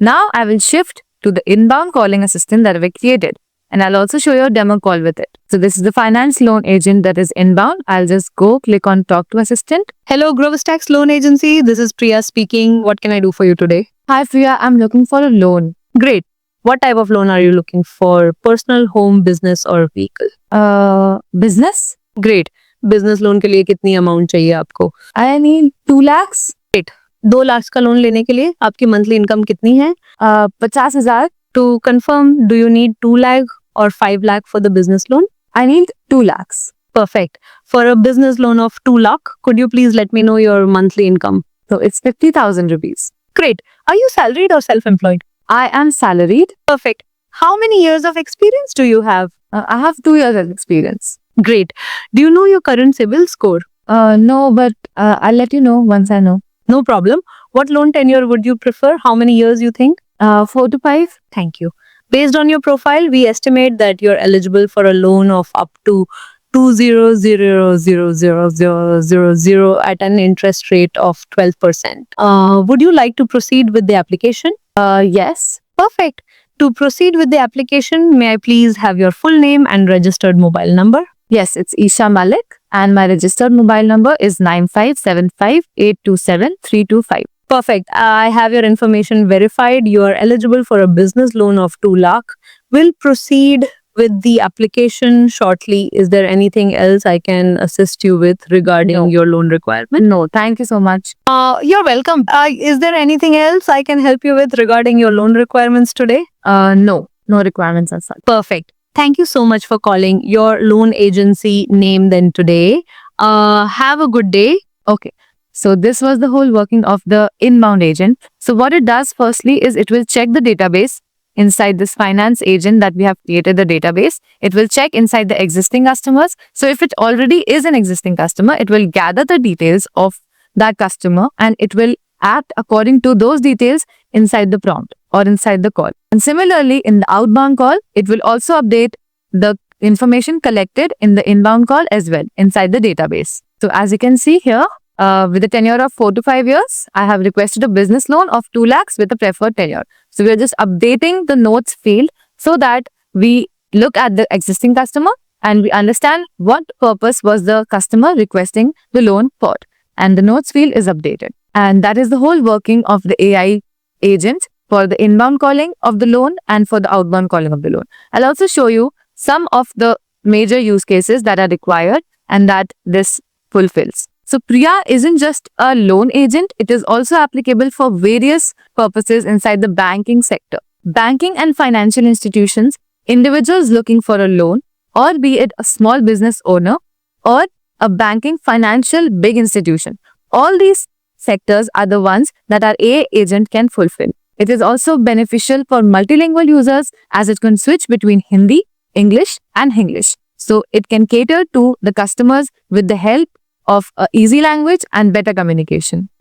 Now I will shift to the inbound calling assistant that we created. And I'll also show you a demo call with it. So this is the finance loan agent that is inbound. I'll just go click on talk to assistant. Hello, Groverstax Loan Agency. This is Priya speaking. What can I do for you today? Hi Priya, I'm looking for a loan. Great. What type of loan are you looking for? Personal, home, business or vehicle? Business? Great. Business loan के लिए कितनी amount चाहिए आपको? I need 2 lakhs. 2 lakh का loan लेने के लिए आपकी मंथली इनकम कितनी है? 50,000. To confirm, do you need 2 lakh or 5 lakh for the business loan? I need 2 lakhs. Perfect. For a business loan of 2 lakh, could you please let me know your monthly income? So it's 50,000 rupees. Great. Are you salaried or self-employed? I am salaried. Perfect. How many years of experience do you have? I have 2 years of experience. Great. Do you know your current CIBIL score? No, but I'll let you know once I know. No problem. What loan tenure would you prefer? How many years you think? 4 to 5. Thank you. Based on your profile, we estimate that you're eligible for a loan of up to 200,000 at an interest rate of 12%. Would you like to proceed with the application? Yes. Perfect. To proceed with the application, may I please have your full name and registered mobile number? Yes, it's Isha Malik and my registered mobile number is 9575827325. Perfect. I have your information verified. You are eligible for a business loan of 2 lakh. We'll proceed with the application shortly. Is there anything else I can assist you with regarding No. your loan requirement? No, thank you so much. You're welcome. Is there anything else I can help you with regarding your loan requirements today? No requirements as such. Perfect. Thank you so much for calling your loan agency name then today. Have a good day. Okay. So this was the whole working of the inbound agent. So what it does firstly is it will check the database inside this finance agent that we have created the database. It will check inside the existing customers. So if it already is an existing customer, it will gather the details of that customer and it will act according to those details inside the prompt or inside the call. And similarly, in the outbound call, it will also update the information collected in the inbound call as well inside the database. So as you can see here, with a tenure of 4 to 5 years, I have requested a business loan of 2 lakhs with a preferred tenure. So we are just updating the notes field so that we look at the existing customer and we understand what purpose was the customer requesting the loan for. And the notes field is updated. And that is the whole working of the AI agent for the inbound calling of the loan and for the outbound calling of the loan. I'll also show you some of the major use cases that are required and that this fulfills. So Priya isn't just a loan agent, it is also applicable for various purposes inside the banking sector. Banking and financial institutions, individuals looking for a loan, or be it a small business owner or a banking financial big institution. All these sectors are the ones that our AI agent can fulfill. It is also beneficial for multilingual users as it can switch between Hindi, English and Hinglish. So it can cater to the customers with the help of easy language and better communication.